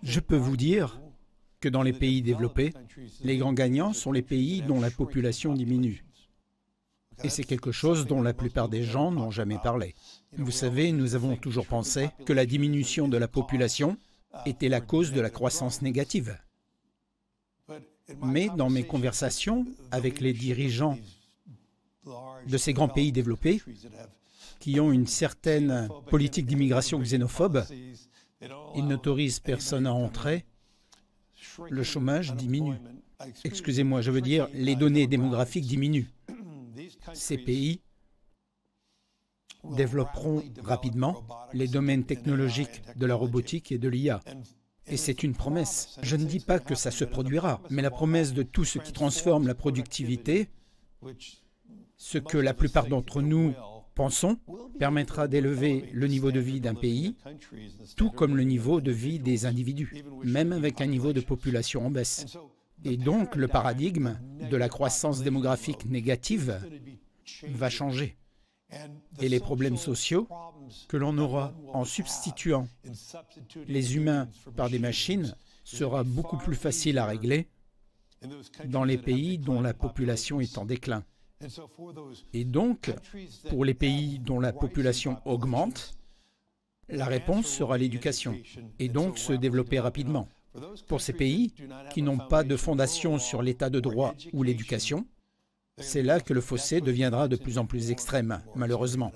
Je peux vous dire que dans les pays développés, les grands gagnants sont les pays dont la population diminue. Et c'est quelque chose dont la plupart des gens n'ont jamais parlé. Vous savez, nous avons toujours pensé que la diminution de la population était la cause de la croissance négative. Mais dans mes conversations avec les dirigeants de ces grands pays développés, qui ont une certaine politique d'immigration xénophobe, ils n'autorisent personne à entrer, le chômage diminue. Excusez-moi, je veux dire, les données démographiques diminuent. Ces pays développeront rapidement les domaines technologiques de la robotique et de l'IA. Et c'est une promesse. Je ne dis pas que ça se produira, mais la promesse de tout ce qui transforme la productivité, ce que la plupart d'entre nous pensons, permettra d'élever le niveau de vie d'un pays, tout comme le niveau de vie des individus, même avec un niveau de population en baisse. Et donc, le paradigme de la croissance démographique négative va changer. Et les problèmes sociaux que l'on aura en substituant les humains par des machines sera beaucoup plus facile à régler dans les pays dont la population est en déclin. Et donc, pour les pays dont la population augmente, la réponse sera l'éducation, et donc se développer rapidement. Pour ces pays qui n'ont pas de fondation sur l'état de droit ou l'éducation, c'est là que le fossé deviendra de plus en plus extrême, malheureusement.